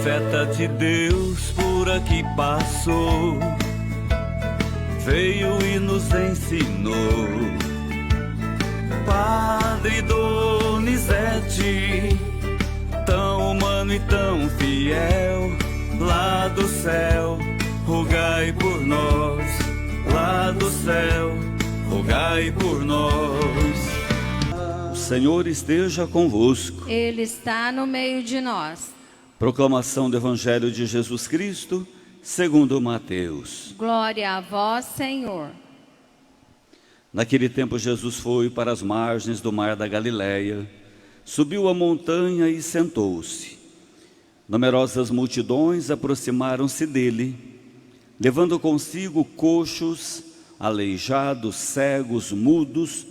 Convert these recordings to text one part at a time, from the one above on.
profeta de Deus por aqui passou, veio e nos ensinou. Padre Donizete, tão humano e tão fiel, lá do céu, rogai por nós. Lá do céu, rogai por nós. O Senhor esteja convosco. Ele está no meio de nós. Proclamação do Evangelho de Jesus Cristo, segundo Mateus. Glória a vós, Senhor. Naquele tempo Jesus foi para as margens do mar da Galileia, subiu a montanha e sentou-se. Numerosas multidões aproximaram-se dele, levando consigo coxos, aleijados, cegos, mudos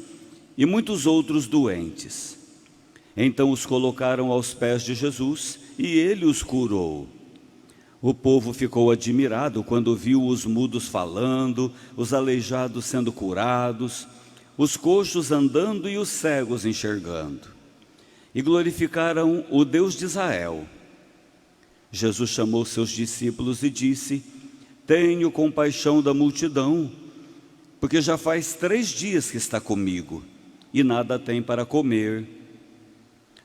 e muitos outros doentes. Então os colocaram aos pés de Jesus e ele os curou. O povo ficou admirado quando viu os mudos falando, os aleijados sendo curados, os coxos andando e os cegos enxergando. E glorificaram o Deus de Israel. Jesus chamou seus discípulos e disse: tenho compaixão da multidão, porque já faz 3 dias que está comigo e nada tem para comer.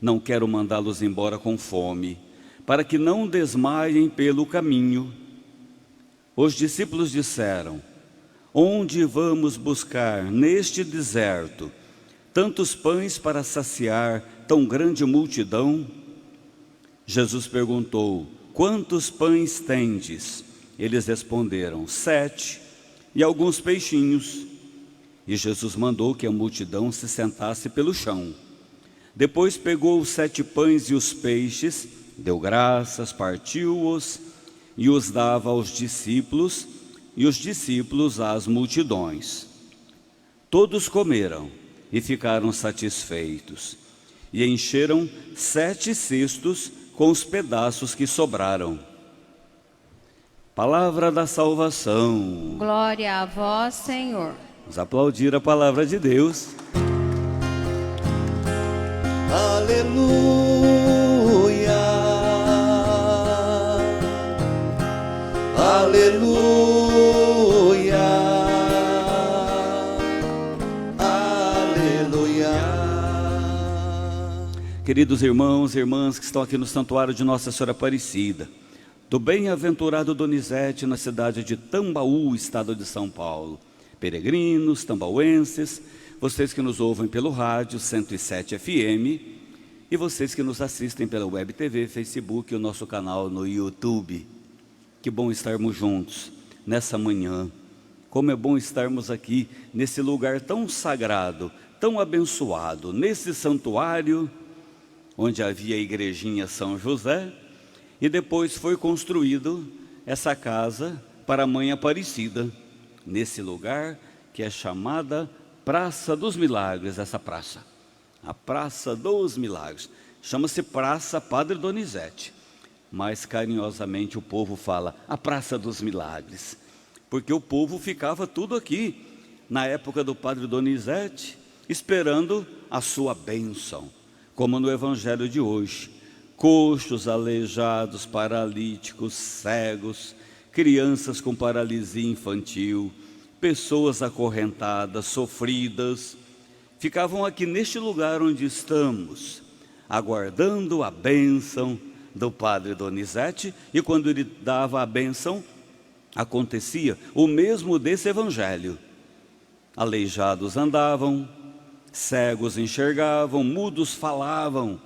Não quero mandá-los embora com fome, para que não desmaiem pelo caminho. Os discípulos disseram: onde vamos buscar neste deserto tantos pães para saciar tão grande multidão? Jesus perguntou: quantos pães tendes? Eles responderam: 7 e alguns peixinhos. E Jesus mandou que a multidão se sentasse pelo chão. Depois pegou os 7 pães e os peixes, deu graças, partiu-os e os dava aos discípulos, e os discípulos às multidões. Todos comeram e ficaram satisfeitos, e encheram 7 cestos com os pedaços que sobraram. Palavra da salvação. Glória a vós, Senhor. Vamos aplaudir a palavra de Deus. Aleluia, aleluia, aleluia. Queridos irmãos e irmãs que estão aqui no santuário de Nossa Senhora Aparecida, do bem-aventurado Donizete, na cidade de Tambaú, estado de São Paulo, peregrinos, tambauenses, vocês que nos ouvem pelo rádio 107 FM e vocês que nos assistem pela Web TV, Facebook e o nosso canal no YouTube. Que bom estarmos juntos nessa manhã. Como é bom estarmos aqui nesse lugar tão sagrado, tão abençoado, nesse santuário onde havia a igrejinha São José e depois foi construído essa casa para a Mãe Aparecida, nesse lugar que é chamada Praça dos Milagres, essa praça, a Praça dos Milagres, chama-se Praça Padre Donizete, mas carinhosamente o povo fala a Praça dos Milagres, porque o povo ficava tudo aqui, na época do Padre Donizete, esperando a sua bênção, como no Evangelho de hoje, coxos, aleijados, paralíticos, cegos, crianças com paralisia infantil, pessoas acorrentadas, sofridas, ficavam aqui neste lugar onde estamos, aguardando a bênção do Padre Donizete, e quando ele dava a bênção, acontecia o mesmo desse evangelho. Aleijados andavam, cegos enxergavam, mudos falavam,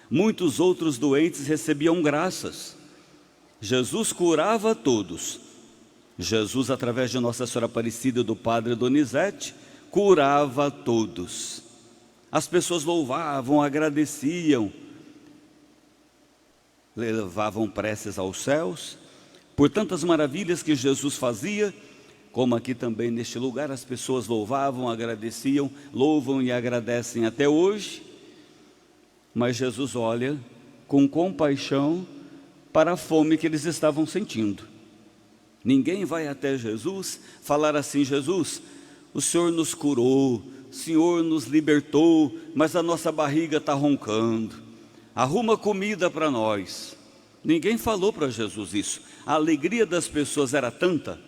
muitos outros doentes recebiam graças. Jesus curava todos. Jesus, através de Nossa Senhora Aparecida e do Padre Donizete, curava todos. As pessoas louvavam, agradeciam, levavam preces aos céus, por tantas maravilhas que Jesus fazia, como aqui também neste lugar as pessoas louvavam, agradeciam, louvam e agradecem até hoje. Mas Jesus olha com compaixão para a fome que eles estavam sentindo. Ninguém vai até Jesus falar assim: Jesus, o Senhor nos curou, o Senhor nos libertou, mas a nossa barriga está roncando, arruma comida para nós. Ninguém falou para Jesus isso. A alegria das pessoas era tanta.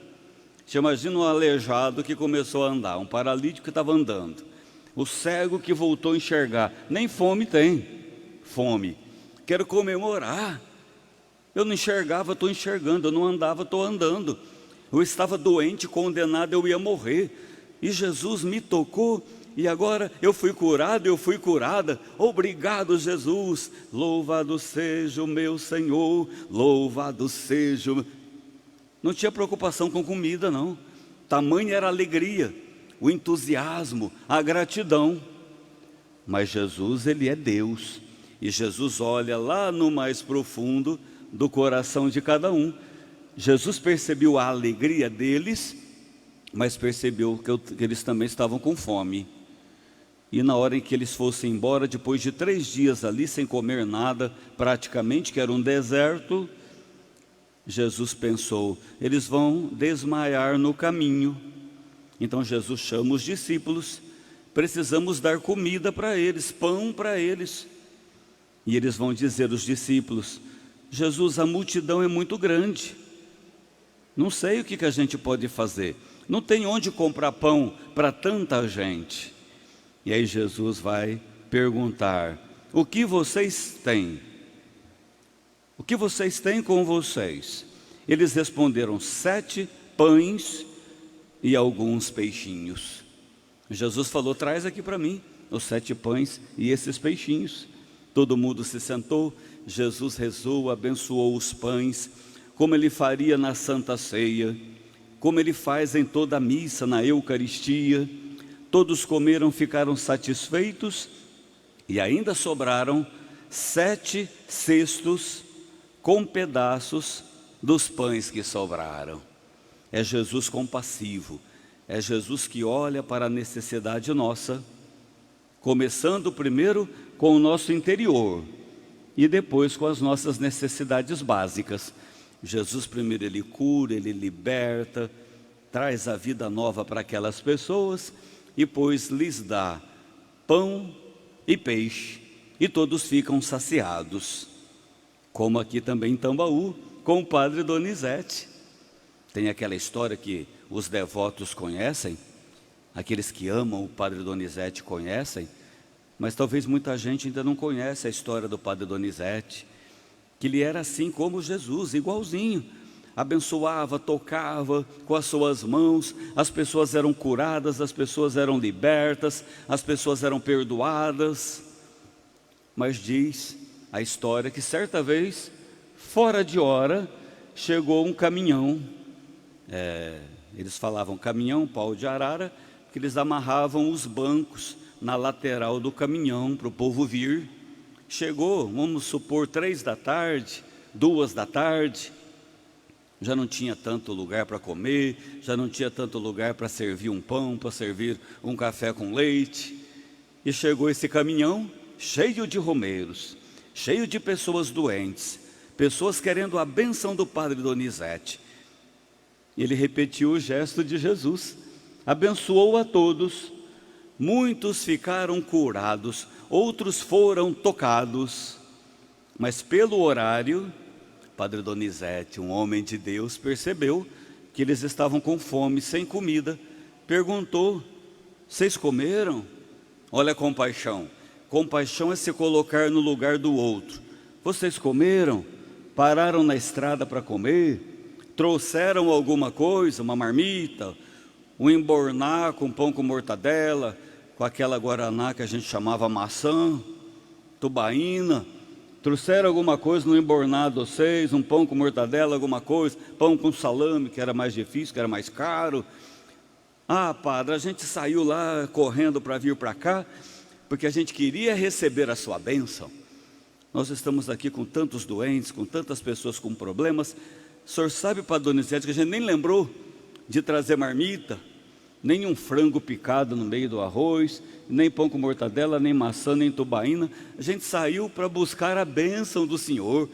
Você imagina um aleijado que começou a andar, um paralítico que estava andando, o cego que voltou a enxergar. Nem fome tem. Fome. Quero comemorar. Eu não enxergava, estou enxergando. Eu não andava, estou andando. Eu estava doente, condenado, eu ia morrer. E Jesus me tocou e agora eu fui curado, eu fui curada. Obrigado, Jesus. Louvado seja o meu Senhor. Louvado seja o... Não tinha preocupação com comida, não. Tamanha era a alegria, o entusiasmo, a gratidão. Mas Jesus, Ele é Deus. E Jesus olha lá no mais profundo do coração de cada um. Jesus percebeu a alegria deles, mas percebeu que eles também estavam com fome. E na hora em que eles fossem embora, depois de 3 dias ali, sem comer nada, praticamente, que era um deserto, Jesus pensou, eles vão desmaiar no caminho. Então Jesus chama os discípulos, precisamos dar comida para eles, pão para eles. E eles vão dizer aos discípulos, Jesus, a multidão é muito grande, não sei o que a gente pode fazer, não tem onde comprar pão para tanta gente. E aí Jesus vai perguntar, o que vocês têm? O que vocês têm com vocês? Eles responderam, 7 pães e alguns peixinhos. Jesus falou, traz aqui para mim os 7 pães e esses peixinhos. Todo mundo se sentou, Jesus rezou, abençoou os pães, como Ele faria na Santa Ceia, como Ele faz em toda a missa, na Eucaristia. Todos comeram, ficaram satisfeitos e ainda sobraram 7 cestos com pedaços dos pães que sobraram. É Jesus compassivo, é Jesus que olha para a necessidade nossa, começando primeiro com o nosso interior e depois com as nossas necessidades básicas. Jesus primeiro Ele cura, Ele liberta, traz a vida nova para aquelas pessoas e depois lhes dá pão e peixe e todos ficam saciados. Como aqui também em Tambaú, com o padre Donizete. Tem aquela história que os devotos conhecem, aqueles que amam o padre Donizete conhecem, mas talvez muita gente ainda não conhece a história do padre Donizete, que ele era assim como Jesus, igualzinho, abençoava, tocava com as suas mãos, as pessoas eram curadas, as pessoas eram libertas, as pessoas eram perdoadas. Mas diz a história que certa vez, fora de hora, chegou um caminhão, eles falavam caminhão, pau de arara, que eles amarravam os bancos na lateral do caminhão para o povo vir. Chegou, vamos supor, 3 da tarde, 2 da tarde, já não tinha tanto lugar para comer, já não tinha tanto lugar para servir um pão, para servir um café com leite. E chegou esse caminhão cheio de romeiros, cheio de pessoas doentes, pessoas querendo a bênção do padre Donizete. Ele repetiu o gesto de Jesus, abençoou a todos, muitos ficaram curados, outros foram tocados, mas pelo horário, padre Donizete, um homem de Deus, percebeu que eles estavam com fome, sem comida, perguntou, vocês comeram? Olha a compaixão, compaixão é se colocar no lugar do outro. Vocês comeram? Pararam na estrada para comer? Trouxeram alguma coisa, uma marmita, um emborná com pão com mortadela, com aquela guaraná que a gente chamava maçã, tubaína? Trouxeram alguma coisa no emborná de vocês, um pão com mortadela, alguma coisa, pão com salame, que era mais difícil, que era mais caro? Ah, padre, a gente saiu lá correndo para vir para cá, porque a gente queria receber a sua bênção. Nós estamos aqui com tantos doentes, com tantas pessoas com problemas. O senhor sabe, padre Donizete, que a gente nem lembrou de trazer marmita, nem um frango picado no meio do arroz, nem pão com mortadela, nem maçã, nem tubaína. A gente saiu para buscar a bênção do Senhor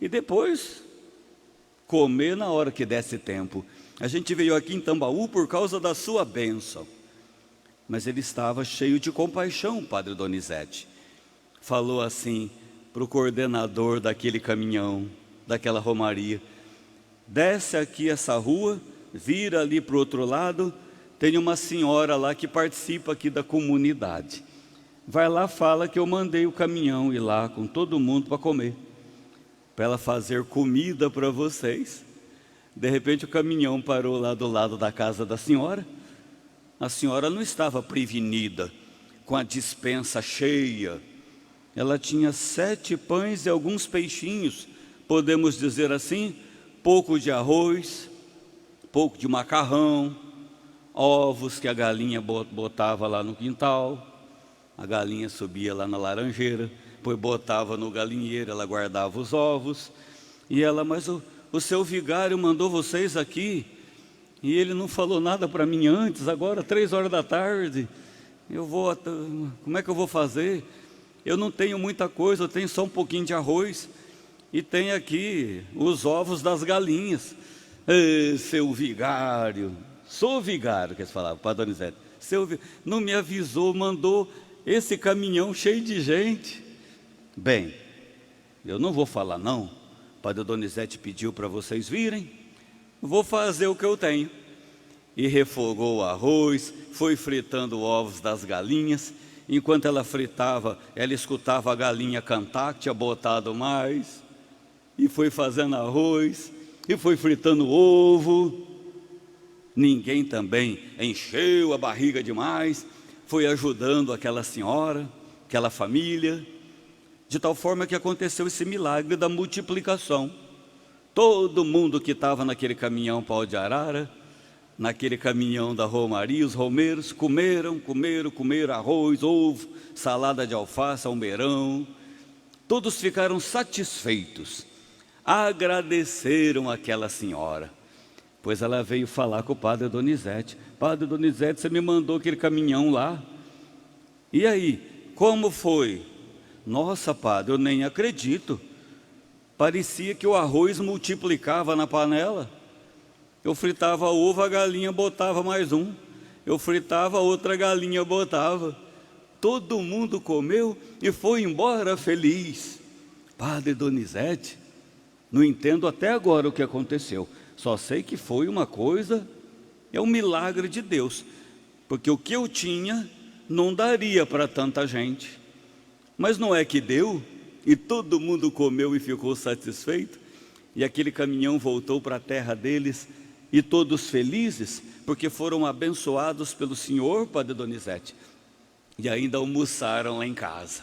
e depois comer na hora que desse tempo. A gente veio aqui em Tambaú por causa da sua bênção. Mas ele estava cheio de compaixão, o padre Donizete. Falou assim para o coordenador daquele caminhão, daquela romaria. Desce aqui essa rua, vira ali para o outro lado, tem uma senhora lá que participa aqui da comunidade. Vai lá, fala que eu mandei o caminhão ir lá com todo mundo para comer, para ela fazer comida para vocês. De repente o caminhão parou lá do lado da casa da senhora. A senhora não estava prevenida, com a despensa cheia. Ela tinha 7 pães e alguns peixinhos, podemos dizer assim, pouco de arroz, pouco de macarrão, ovos que a galinha botava lá no quintal. A galinha subia lá na laranjeira, depois botava no galinheiro, ela guardava os ovos. E ela, mas o seu vigário mandou vocês aqui, e ele não falou nada para mim antes, agora 3 horas da tarde, como é que eu vou fazer? Eu não tenho muita coisa, eu tenho só um pouquinho de arroz, e tem aqui os ovos das galinhas. Seu vigário, sou vigário, que eles falavam para a Donizete, não me avisou, mandou esse caminhão cheio de gente. Bem, eu não vou falar não, Padre Donizete pediu para vocês virem, vou fazer o que eu tenho. E refogou o arroz, foi fritando ovos das galinhas. Enquanto ela fritava, ela escutava a galinha cantar, que tinha botado mais, e foi fazendo arroz, e foi fritando ovo. Ninguém também encheu a barriga demais, foi ajudando aquela senhora, aquela família, de tal forma que aconteceu esse milagre da multiplicação. Todo mundo que estava naquele caminhão pau de arara, naquele caminhão da romaria, os romeiros comeram arroz, ovo, salada de alface, almeirão. Todos ficaram satisfeitos, agradeceram aquela senhora, pois ela veio falar com o Padre Donizete. Padre Donizete, você me mandou aquele caminhão lá, e aí, como foi? Nossa, padre, eu nem acredito, parecia que o arroz multiplicava na panela. Eu fritava ovo, a galinha botava mais um. Eu fritava, outra galinha botava. Todo mundo comeu e foi embora feliz. Padre Donizete, não entendo até agora o que aconteceu. Só sei que foi uma coisa, é um milagre de Deus. Porque o que eu tinha não daria para tanta gente. Mas não é que deu, e todo mundo comeu e ficou satisfeito. E aquele caminhão voltou para a terra deles, e todos felizes, porque foram abençoados pelo Senhor, Padre Donizete. E ainda almoçaram lá em casa.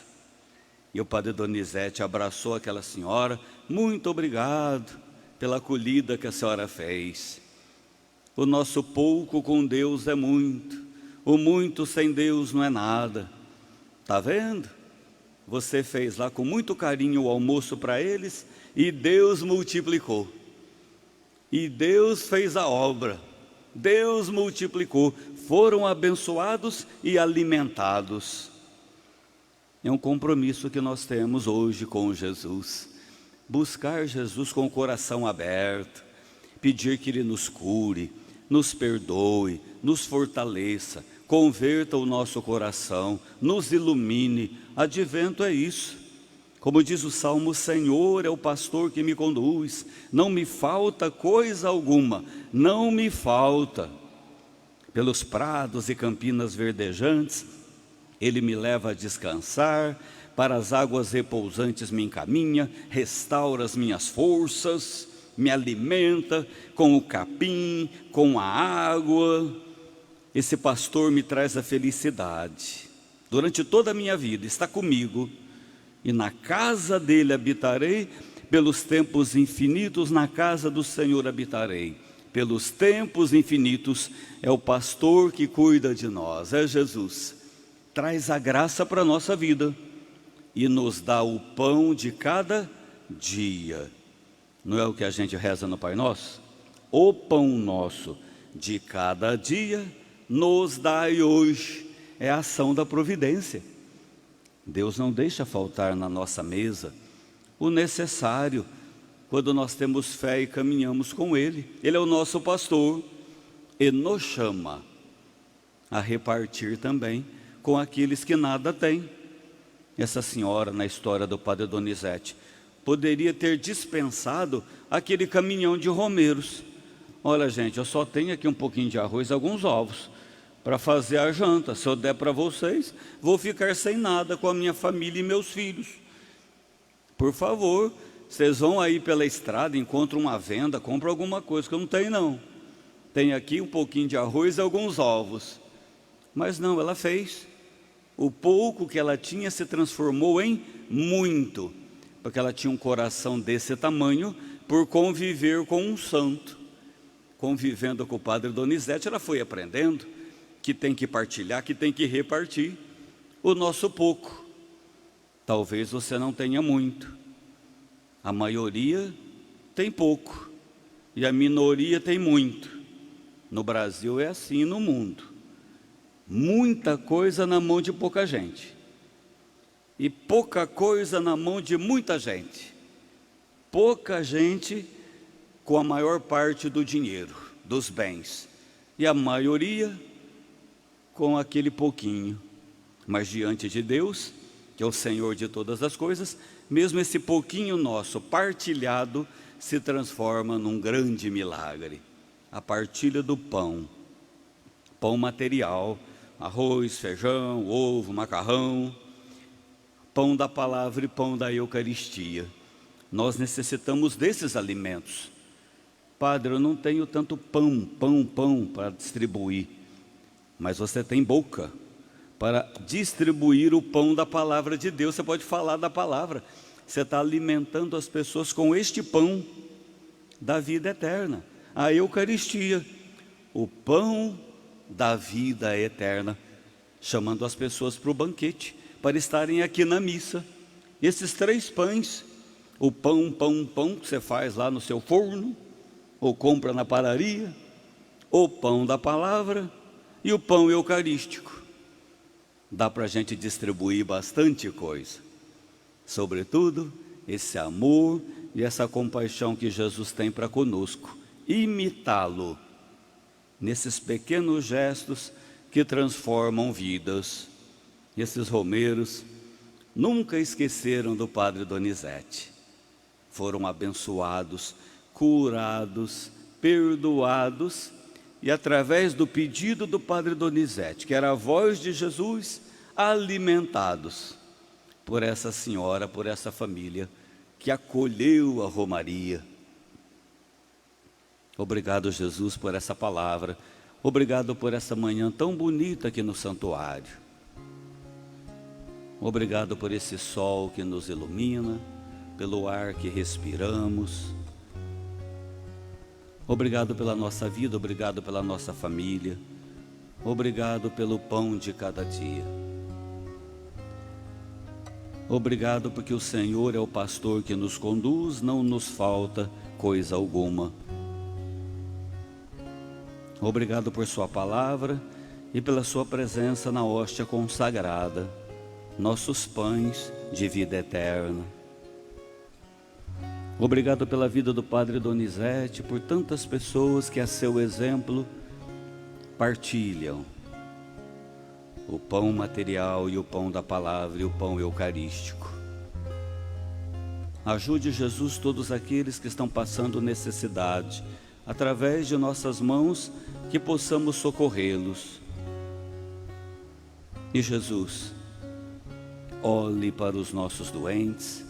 E o Padre Donizete abraçou aquela senhora. Muito obrigado pela acolhida que a senhora fez. O nosso pouco com Deus é muito. O muito sem Deus não é nada. Está vendo? Você fez lá com muito carinho o almoço para eles, e Deus multiplicou. E Deus fez a obra, Deus multiplicou, foram abençoados e alimentados. É um compromisso que nós temos hoje com Jesus, buscar Jesus com o coração aberto, pedir que Ele nos cure, nos perdoe, nos fortaleça, converta o nosso coração, nos ilumine. Advento é isso. Como diz o Salmo, o Senhor é o pastor que me conduz, não me falta coisa alguma, não me falta. Pelos prados e campinas verdejantes, Ele me leva a descansar, para as águas repousantes me encaminha, restaura as minhas forças, me alimenta com o capim, com a água. Esse pastor me traz a felicidade. Durante toda a minha vida está comigo, e na casa dele habitarei, pelos tempos infinitos, na casa do Senhor habitarei. Pelos tempos infinitos, é o pastor que cuida de nós, é Jesus. Traz a graça para a nossa vida e nos dá o pão de cada dia. Não é o que a gente reza no Pai Nosso? O pão nosso de cada dia nos dai hoje. É a ação da providência. Deus não deixa faltar na nossa mesa o necessário quando nós temos fé e caminhamos com Ele. Ele é o nosso pastor e nos chama a repartir também com aqueles que nada têm. Essa senhora, na história do Padre Donizete, poderia ter dispensado aquele caminhão de romeiros. Olha, gente, eu só tenho aqui um pouquinho de arroz e alguns ovos para fazer a janta. Se eu der para vocês, vou ficar sem nada com a minha família e meus filhos. Por favor, vocês vão aí pela estrada, encontram uma venda, compram alguma coisa, que eu não tenho não. Tem aqui um pouquinho de arroz e alguns ovos. Mas não, ela fez. O pouco que ela tinha se transformou em muito, porque ela tinha um coração desse tamanho por conviver com um santo. Convivendo com o padre Donizete, ela foi aprendendo que tem que partilhar, que tem que repartir o nosso pouco. Talvez você não tenha muito. A maioria tem pouco e a minoria tem muito. No Brasil é assim, no mundo. Muita coisa na mão de pouca gente e pouca coisa na mão de muita gente. Pouca gente com a maior parte do dinheiro, dos bens, e a maioria com aquele pouquinho. Mas diante de Deus, que é o Senhor de todas as coisas, mesmo esse pouquinho nosso partilhado se transforma num grande milagre. A partilha do pão, pão material, arroz, feijão, ovo, macarrão, pão da palavra e pão da Eucaristia. Nós necessitamos desses alimentos. Padre, eu não tenho tanto pão para distribuir, mas você tem boca para distribuir o pão da palavra de Deus. Você pode falar da palavra. Você está alimentando as pessoas com este pão da vida eterna, a Eucaristia, o pão da vida eterna, chamando as pessoas para o banquete, para estarem aqui na missa. Esses 3 pães, o pão que você faz lá no seu forno, ou compra na padaria, o pão da palavra e o pão eucarístico. Dá para a gente distribuir bastante coisa. Sobretudo, esse amor e essa compaixão que Jesus tem para conosco. Imitá-lo nesses pequenos gestos que transformam vidas. Esses romeiros nunca esqueceram do padre Donizete. Foram abençoados, curados, perdoados, e através do pedido do padre Donizete, que era a voz de Jesus, alimentados por essa senhora, por essa família que acolheu a romaria. Obrigado, Jesus, por essa palavra. Obrigado por essa manhã tão bonita aqui no santuário. Obrigado por esse sol que nos ilumina, pelo ar que respiramos. Obrigado pela nossa vida, obrigado pela nossa família. Obrigado pelo pão de cada dia. Obrigado porque o Senhor é o pastor que nos conduz, não nos falta coisa alguma. Obrigado por sua palavra e pela sua presença na hóstia consagrada, nossos pães de vida eterna. Obrigado pela vida do padre Donizete, por tantas pessoas que a seu exemplo partilham o pão material e o pão da palavra e o pão eucarístico. Ajude, Jesus, todos aqueles que estão passando necessidade, através de nossas mãos, que possamos socorrê-los. E Jesus, olhe para os nossos doentes,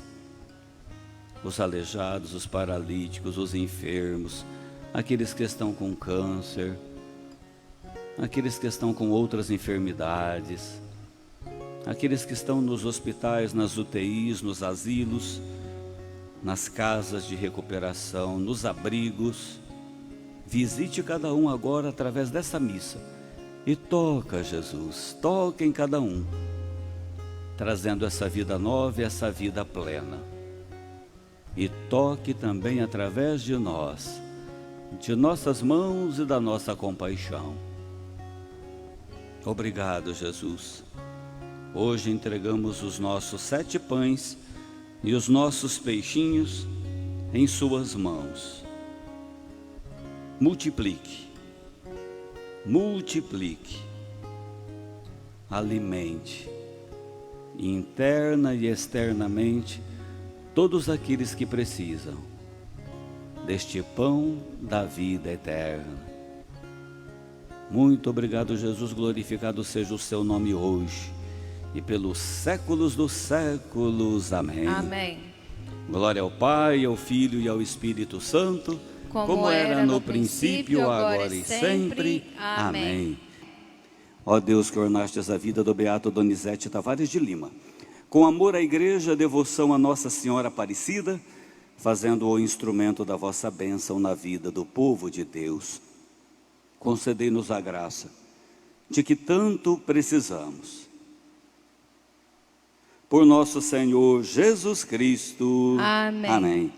os aleijados, os paralíticos, os enfermos, aqueles que estão com câncer, aqueles que estão com outras enfermidades, aqueles que estão nos hospitais, nas UTIs, nos asilos, nas casas de recuperação, nos abrigos. Visite cada um agora através dessa missa e toca, Jesus, toca em cada um, trazendo essa vida nova e essa vida plena. E toque também através de nós, de nossas mãos e da nossa compaixão. Obrigado, Jesus. Hoje entregamos os nossos 7 pães e os nossos peixinhos em suas mãos. Multiplique, multiplique, alimente, interna e externamente, todos aqueles que precisam deste pão da vida eterna. Muito obrigado, Jesus, glorificado seja o seu nome hoje e pelos séculos dos séculos. Amém. Amém. Glória ao Pai, ao Filho e ao Espírito Santo, como era no princípio, agora e sempre. Amém. Ó Deus, que ornastes a vida do beato Donizete Tavares de Lima, com amor à igreja, devoção a Nossa Senhora Aparecida, fazendo-o instrumento da vossa bênção na vida do povo de Deus, concedei-nos a graça de que tanto precisamos. Por nosso Senhor Jesus Cristo. Amém. Amém.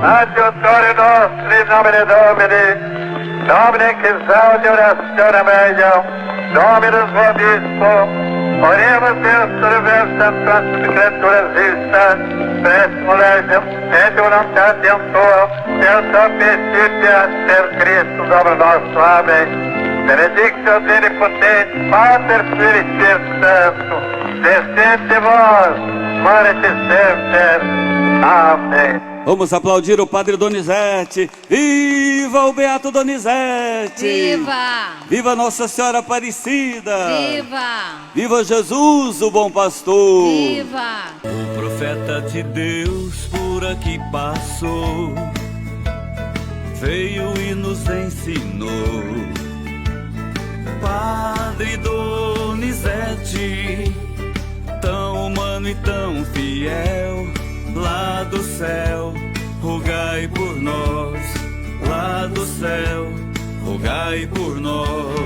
Adjuntore nostri nomine Domini, Domine che salve orazione meglio, Dominus vobisco, oremus Deus versa tantas criaturas vista, prestimo legem, et voluntatem tua, Deus omniscitia, per Cristo Domino nostro. Amém. Benedictio Omnipotens, Pater, Filii, Spiritus Sanctus, descende vos, morete semper. Amém. Vamos aplaudir o Padre Donizete. Viva o Beato Donizete! Viva! Viva Nossa Senhora Aparecida! Viva! Viva Jesus, o bom pastor! Viva! O profeta de Deus por aqui passou, veio e nos ensinou. Padre Donizete, tão humano e tão fiel, lá do céu, rogai por nós. Lá do céu, rogai por nós.